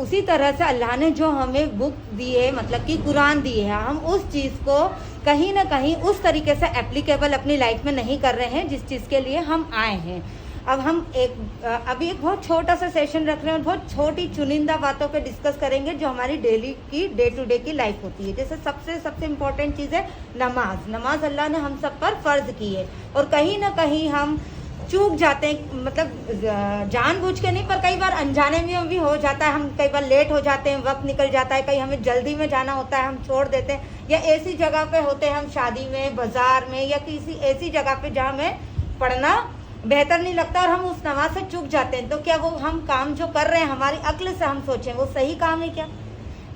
उसी तरह से अल्लाह ने जो हमें बुक दी है, मतलब कि कुरान दी है, हम उस चीज़ को कहीं ना कहीं उस तरीके से एप्लीकेबल अपनी लाइफ में नहीं कर रहे हैं जिस चीज़ के लिए हम आए हैं। अब हम अभी एक बहुत छोटा सा सेशन रख रहे हैं और बहुत छोटी चुनिंदा बातों पे डिस्कस करेंगे जो हमारी डेली की डे टू डे की लाइफ होती है। जैसे सबसे इम्पोर्टेंट चीज़ है नमाज। नमाज अल्लाह ने हम सब पर फ़र्ज की है और कहीं ना कहीं हम चूक जाते हैं, मतलब जानबूझ के नहीं, पर कई बार अनजाने में भी हो जाता है। हम कई बार लेट हो जाते हैं, वक्त निकल जाता है, कहीं हमें जल्दी में जाना होता है, हम छोड़ देते हैं, या ऐसी जगह पे होते हैं हम शादी में, बाजार में, या किसी ऐसी जगह पे जहाँ हमें पढ़ना बेहतर नहीं लगता और हम उस नमाज से चूक जाते हैं। तो क्या वो हम काम जो कर रहे हैं हमारी अक्ल से हम सोचें वो सही काम है क्या?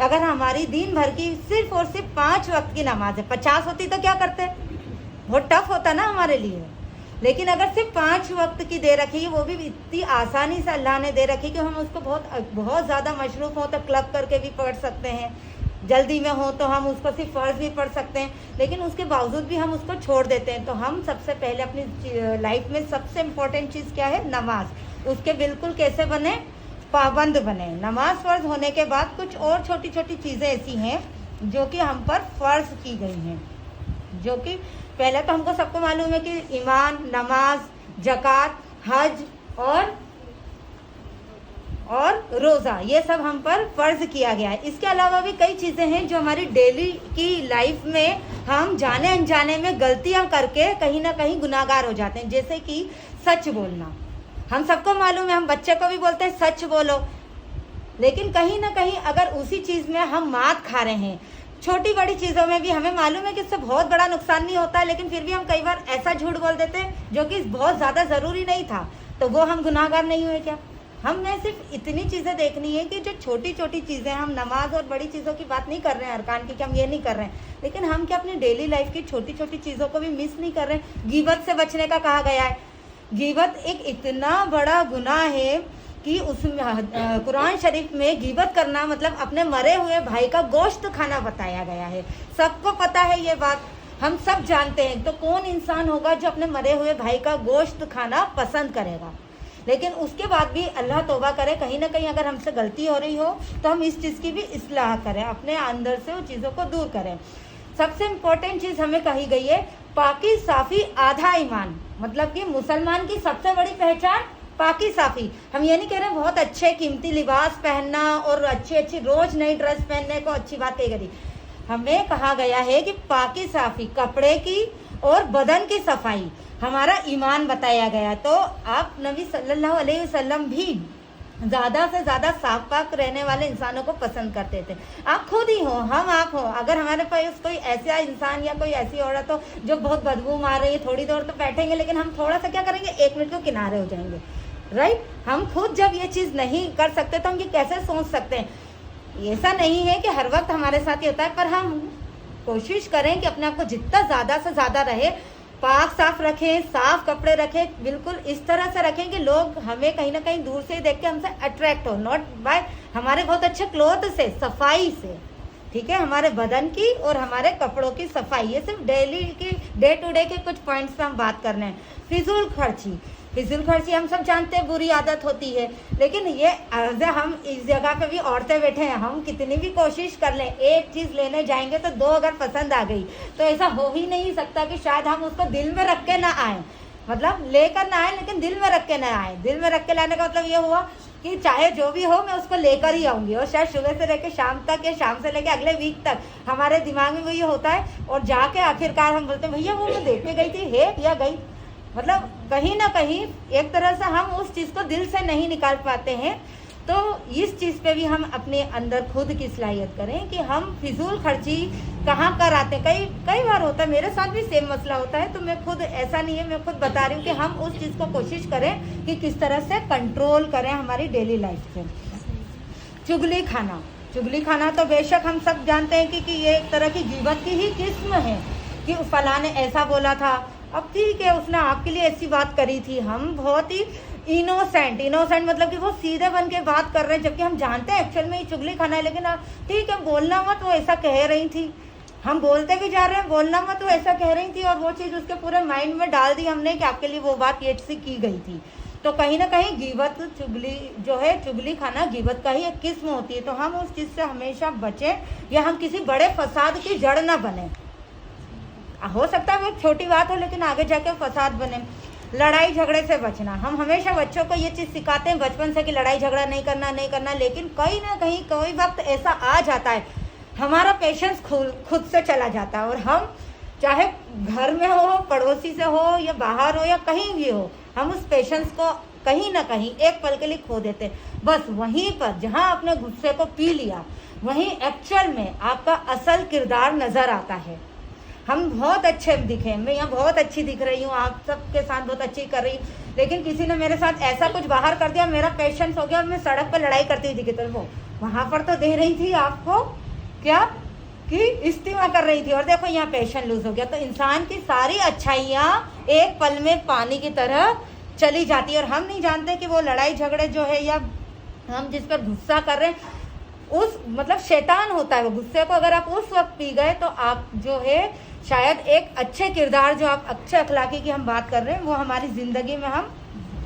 अगर हमारी दिन भर की सिर्फ और सिर्फ 5 वक्त की नमाज है, 50 होती तो क्या करते? बहुत टफ होता ना हमारे लिए। लेकिन अगर सिर्फ 5 वक्त की दे रखी है, वो भी इतनी आसानी से अल्लाह ने दे रखी कि हम उसको बहुत ज़्यादा मशरूफ़ हो तो क्लब करके भी पढ़ सकते हैं, जल्दी में हो तो हम उसको सिर्फ फ़र्ज भी पढ़ सकते हैं, लेकिन उसके बावजूद भी हम उसको छोड़ देते हैं। तो हम सबसे पहले अपनी लाइफ में सबसे इम्पोर्टेंट चीज़ क्या है? नमाज। उसके बिल्कुल कैसे बने? पाबंद बने। नमाज फ़र्ज होने के बाद कुछ और छोटी छोटी चीज़ें ऐसी हैं जो कि हम पर फ़र्ज की गई हैं, जो कि पहले तो हमको सबको मालूम है कि ईमान, नमाज, ज़कात, हज और रोज़ा, ये सब हम पर फ़र्ज किया गया है। इसके अलावा भी कई चीज़ें हैं जो हमारी डेली की लाइफ में हम जाने अनजाने में गलतियां करके कहीं ना कहीं गुनाहगार हो जाते हैं। जैसे कि सच बोलना। हम सबको मालूम है, हम बच्चे को भी बोलते हैं सच बोलो, लेकिन कहीं ना कहीं अगर उसी चीज़ में हम मात खा रहे हैं, छोटी बड़ी चीज़ों में भी हमें मालूम है कि इससे बहुत बड़ा नुकसान नहीं होता है, लेकिन फिर भी हम कई बार ऐसा झूठ बोल देते हैं जो कि बहुत ज़्यादा ज़रूरी नहीं था, तो वो हम गुनाहगार नहीं हुए क्या? हमने सिर्फ इतनी चीज़ें देखनी है कि जो छोटी छोटी चीज़ें, हम नमाज और बड़ी चीज़ों की बात नहीं कर रहे हैं अरकान की, कि हम ये नहीं कर रहे हैं, लेकिन हम क्या अपनी डेली लाइफ की छोटी छोटी चीज़ों को भी मिस नहीं कर रहे हैं। गीबत से बचने का कहा गया है। गीबत एक इतना बड़ा गुनाह है कि उसमें कुरान शरीफ में गीबत करना मतलब अपने मरे हुए भाई का गोश्त खाना बताया गया है। सबको पता है ये बात, हम सब जानते हैं। तो कौन इंसान होगा जो अपने मरे हुए भाई का गोश्त खाना पसंद करेगा? लेकिन उसके बाद भी अल्लाह तौबा करे, कहीं ना कहीं अगर हमसे गलती हो रही हो तो हम इस चीज़ की भी इस्लाह करें, अपने अंदर से उन चीज़ों को दूर करें। सबसे इम्पोर्टेंट चीज़ हमें कही गई है, पाकी साफ़ी आधा ईमान। मतलब कि मुसलमान की सबसे बड़ी पहचान पाकी साफ़ी। हम ये नहीं कह रहे बहुत अच्छे कीमती लिबास पहनना और अच्छी अच्छी रोज़ नई ड्रेस पहनने को अच्छी बात कही गई। हमें कहा गया है कि पाकी साफ़ी, कपड़े की और बदन की सफाई हमारा ईमान बताया गया। तो आप नबी सल्लल्लाहु अलैहि वसल्लम भी ज़्यादा से ज़्यादा साफ पाक रहने वाले इंसानों को पसंद करते थे। आप खुद ही हो, हम आप हो, अगर हमारे पास कोई ऐसा इंसान या कोई ऐसी औरत हो जो बहुत बदबू मार रही है, थोड़ी देर तो बैठेंगे, लेकिन हम थोड़ा सा क्या करेंगे, 1 मिनट को किनारे हो जाएंगे, राइट? हम खुद जब ये चीज़ नहीं कर सकते तो हम ये कैसे सोच सकते हैं? ऐसा नहीं है कि हर वक्त हमारे साथ ही होता है, पर हम कोशिश करें कि अपने आप को जितना ज़्यादा से ज़्यादा रहे, पाक साफ रखें, साफ कपड़े रखें, बिल्कुल इस तरह से रखें कि लोग हमें कहीं ना कहीं दूर से देख के हमसे अट्रैक्ट हो, नॉट बाय हमारे बहुत अच्छे क्लोथ से, सफाई से, ठीक है? हमारे बदन की और हमारे कपड़ों की सफाई, ये सिर्फ डेली की डे टू डे के कुछ पॉइंट्स पे हम बात कर रहे हैं। फिजूल खर्ची हम सब जानते हैं बुरी आदत होती है, लेकिन ये हम इस जगह पे भी औरतें बैठे हैं, हम कितनी भी कोशिश कर लें, एक चीज़ लेने जाएंगे तो 2 अगर पसंद आ गई तो ऐसा हो ही नहीं सकता कि शायद हम उसको दिल में रख के ना आए, मतलब लेकर ना आए लेकिन दिल में रख के ना आए। दिल में रख के लाने का मतलब ये हुआ कि चाहे जो भी हो मैं उसको लेकर ही आऊँगी, और शायद सुबह से लेकर शाम तक या शाम से लेकर अगले वीक तक हमारे दिमाग में वही होता है, और जाके आखिरकार हम बोलते हैं भैया वो मैं देखने गई थी, है या गई, मतलब कहीं ना कहीं एक तरह से हम उस चीज़ को दिल से नहीं निकाल पाते हैं। तो इस चीज़ पे भी हम अपने अंदर खुद की सलाहियत करें कि हम फिजूल खर्ची कहाँ कर आते हैं। कई बार होता है, मेरे साथ भी सेम मसला होता है, तो मैं खुद, ऐसा नहीं है, मैं खुद बता रही हूँ कि हम उस चीज़ को कोशिश करें कि किस तरह से कंट्रोल करें हमारी डेली लाइफ में। चुगली खाना तो बेशक हम सब जानते हैं कि ये एक तरह की गीबत की ही किस्म है कि फलां ने ऐसा बोला था, अब ठीक है उसने आपके लिए ऐसी बात करी थी। हम बहुत ही इनोसेंट मतलब कि वो सीधे बन के बात कर रहे हैं, जबकि हम जानते हैं एक्चुअल में ये चुगली खाना है, लेकिन ठीक है बोलना मत, वो ऐसा कह रही थी, हम बोलते भी जा रहे हैं बोलना मत, वो ऐसा कह रही थी, और वो चीज़ उसके पूरे माइंड में डाल दी हमने कि आपके लिए वो बात ये ऐसी की गई थी। तो कहीं ना कहीं गीबत चुगली जो है, चुगली खाना गीबत का ही एक किस्म होती है। तो हम उस चीज़ से हमेशा बचें, या हम किसी बड़े फसाद की जड़ ना बने। हो सकता है वो एक छोटी बात हो, लेकिन आगे जाके फसाद बने। लड़ाई झगड़े से बचना, हम हमेशा बच्चों को ये चीज़ सिखाते हैं बचपन से कि लड़ाई झगड़ा नहीं करना, लेकिन कहीं ना कहीं कोई वक्त ऐसा आ जाता है, हमारा पेशेंस खुद से चला जाता है, और हम चाहे घर में हो, पड़ोसी से हो, या बाहर हो, या कहीं भी हो, हम उस पेशेंस को कहीं ना कहीं एक पल के लिए खो देते हैं। बस वहीं पर जहां आपने गुस्से को पी लिया, वहीं एक्चुअल में आपका असल किरदार नज़र आता है। हम बहुत अच्छे दिखे, मैं यहाँ बहुत अच्छी दिख रही हूँ, आप सबके साथ बहुत अच्छी कर रही हूँ, लेकिन किसी ने मेरे साथ ऐसा कुछ बाहर कर दिया, मेरा पेशेंस हो गया, और मैं सड़क पर लड़ाई करती हुई दिखी, तो वो वहाँ पर तो दे रही थी आपको क्या कि इस्तीमा कर रही थी, और देखो यहाँ पेशेंस लूज हो गया। तो इंसान की सारी अच्छाइयाँ एक पल में पानी की तरह चली जाती है, और हम नहीं जानते कि वो लड़ाई झगड़े जो है, या हम जिस पर गुस्सा कर रहे हैं, उस मतलब शैतान होता है वो। गुस्से को अगर आप उस वक्त पी गए, तो आप जो है शायद एक अच्छे किरदार, जो आप अच्छे अखलाकी की हम बात कर रहे हैं, वो हमारी ज़िंदगी में हम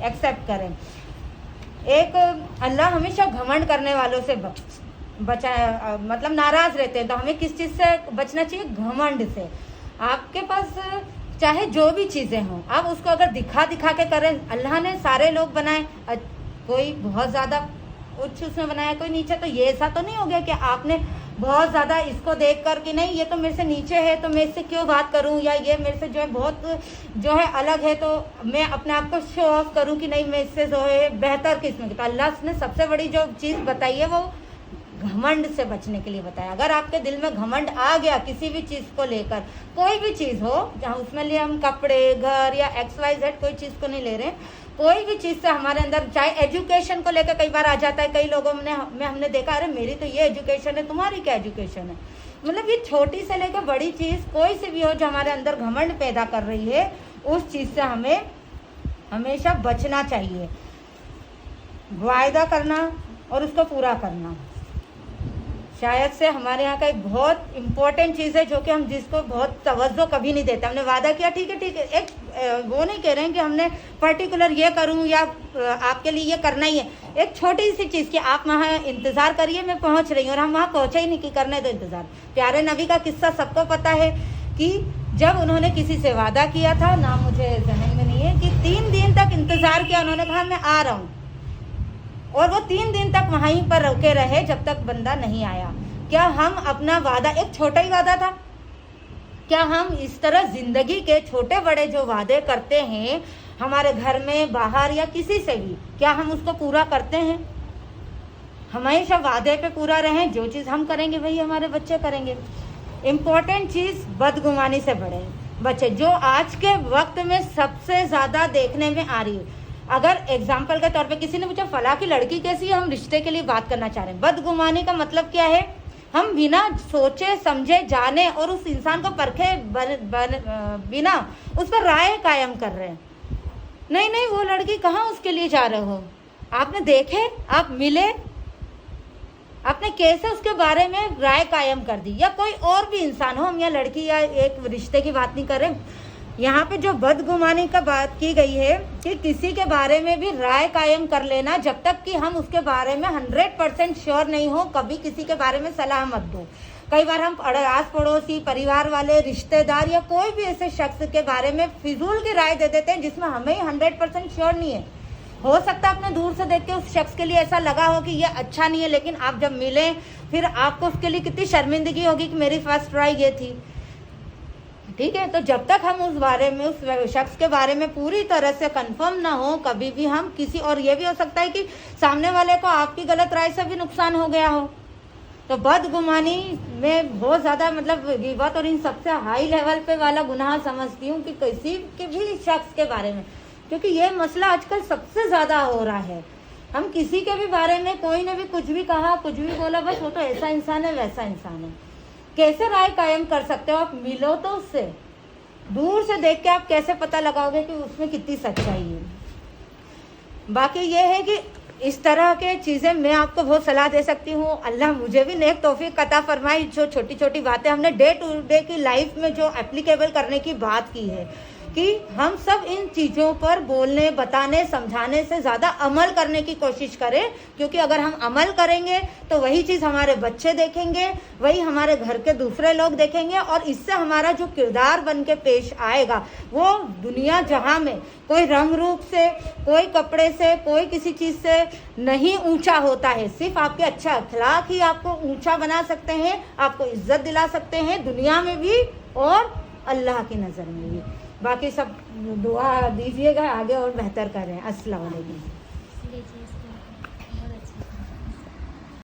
एक्सेप्ट करें। एक अल्लाह हमेशा घमंड करने वालों से बचाए, मतलब नाराज़ रहते हैं। तो हमें किस चीज़ से बचना चाहिए? घमंड से। आपके पास चाहे जो भी चीज़ें हों, आप उसको अगर दिखा के करें, अल्लाह ने सारे लोग बनाए, कोई बहुत ज़्यादा उच्च उसमें बनाया, कोई नीचे, तो ये ऐसा तो नहीं हो गया कि आपने बहुत ज़्यादा इसको देख कर कि नहीं ये तो मेरे से नीचे है, तो मैं इससे क्यों बात करूं, या ये मेरे से जो है बहुत जो है अलग है, तो मैं अपने आप को शो ऑफ करूं कि नहीं मैं इससे जो है बेहतर किस्म की। तो अल्लाह ने सबसे बड़ी जो चीज़ बताई है वो घमंड से बचने के लिए बताया। अगर आपके दिल में घमंड आ गया किसी भी चीज़ को लेकर, कोई भी चीज़ हो, जहाँ उसमें लिए हम कपड़े, घर या XYZ कोई चीज़ को नहीं ले रहे, कोई भी चीज़ से हमारे अंदर, चाहे एजुकेशन को लेकर कई बार आ जाता है, कई लोगों में हमने देखा, अरे मेरी तो ये एजुकेशन है, तुम्हारी क्या एजुकेशन है। मतलब ये छोटी से लेकर बड़ी चीज़ कोई से भी हो जो हमारे अंदर घमंड पैदा कर रही है, उस चीज़ से हमें हमेशा बचना चाहिए। वायदा करना और उसको पूरा करना शायद से हमारे यहाँ का एक बहुत इम्पोर्टेंट चीज़ है, जो कि हम जिसको बहुत तवज्जो कभी नहीं देते। हमने वादा किया, ठीक है, एक वो नहीं कह रहे हैं कि हमने पर्टिकुलर ये करूँ या आपके लिए ये करना ही है। एक छोटी सी चीज़ की आप वहाँ इंतज़ार करिए, मैं पहुँच रही हूँ, और हम वहाँ पहुँचे ही नहीं कि करने दो इंतज़ार। प्यारे नबी का किस्सा सबको पता है कि जब उन्होंने किसी से वादा किया था, ना मुझे जहन में नहीं है, कि 3 दिन तक इंतज़ार किया, उन्होंने कहा मैं आ रहा हूँ, और वो 3 दिन तक वहीं पर रुके रहे जब तक बंदा नहीं आया। क्या हम अपना वादा, एक छोटा ही वादा था, क्या हम इस तरह जिंदगी के छोटे बड़े जो वादे करते हैं हमारे घर में, बाहर या किसी से भी, क्या हम उसको पूरा करते हैं? हमेशा वादे पे पूरा रहें, जो चीज़ हम करेंगे वही हमारे बच्चे करेंगे। इम्पोर्टेंट चीज़ बदगुमानी से बचे, जो आज के वक्त में सबसे ज़्यादा देखने में आ रही है। अगर एग्जाम्पल के तौर पे किसी ने पूछा फला की लड़की कैसी है, हम रिश्ते के लिए बात करना चाह रहे हैं। बदगुमानी का मतलब क्या है? हम बिना सोचे समझे जाने और उस इंसान को परखे बिना उस पर राय कायम कर रहे हैं। नहीं वो लड़की कहाँ उसके लिए जा रहे हो, आपने देखे, आप मिले, आपने कैसे उसके बारे में राय कायम कर दी। या कोई और भी इंसान हो, हम या लड़की या एक रिश्ते की बात नहीं कर रहे। यहाँ पे जो बदगुमानी का बात की गई है कि किसी के बारे में भी राय कायम कर लेना, जब तक कि हम उसके बारे में 100% श्योर नहीं हो, कभी किसी के बारे में सलाह मत दो। कई बार हम आस पड़ोसी, परिवार वाले, रिश्तेदार या कोई भी ऐसे शख्स के बारे में फिजूल की राय दे देते हैं जिसमें हमें 100% श्योर नहीं है। हो सकता है आपने दूर से देख के उस शख्स के लिए ऐसा लगा हो कि ये अच्छा नहीं है, लेकिन आप जब मिले फिर आपको उसके लिए कितनी शर्मिंदगी होगी कि मेरी फर्स्ट राय ये थी। ठीक है, तो जब तक हम उस बारे में, उस शख्स के बारे में पूरी तरह से कंफर्म ना हो, कभी भी हम किसी, और ये भी हो सकता है कि सामने वाले को आपकी गलत राय से भी नुकसान हो गया हो। तो बदगुमानी में बहुत ज़्यादा, मतलब गिबत और इन सबसे हाई लेवल पे वाला गुनाह समझती हूँ कि किसी के भी शख्स के बारे में, क्योंकि ये मसला आजकल सबसे ज़्यादा हो रहा है। हम किसी के भी बारे में, कोई ने भी कुछ भी कहा, कुछ भी बोला, बस वो तो ऐसा इंसान है, वैसा इंसान है। कैसे राय कायम कर सकते हो? आप मिलो तो उससे, दूर से देख के आप कैसे पता लगाओगे कि उसमें कितनी सच्चाई है। बाकी ये है कि इस तरह के चीज़ें मैं आपको बहुत सलाह दे सकती हूँ। अल्लाह मुझे भी नेक तौफीक अता फरमाई। जो छोटी छोटी बातें हमने डे टू डे की लाइफ में जो एप्लीकेबल करने की बात की है, कि हम सब इन चीज़ों पर बोलने, बताने, समझाने से ज़्यादा अमल करने की कोशिश करें, क्योंकि अगर हम अमल करेंगे तो वही चीज़ हमारे बच्चे देखेंगे, वही हमारे घर के दूसरे लोग देखेंगे, और इससे हमारा जो किरदार बन के पेश आएगा वो दुनिया जहाँ में कोई रंग रूप से, कोई कपड़े से, कोई किसी चीज़ से नहीं ऊंचा होता है। सिर्फ आपके अच्छा अखलाक ही आपको ऊंचा बना सकते हैं, आपको इज्जत दिला सकते हैं दुनिया में भी और अल्लाह की नज़र में भी। बाकी सब दुआ दीजिएगा आगे और बेहतर करें। अस्सलाम वालेकुम।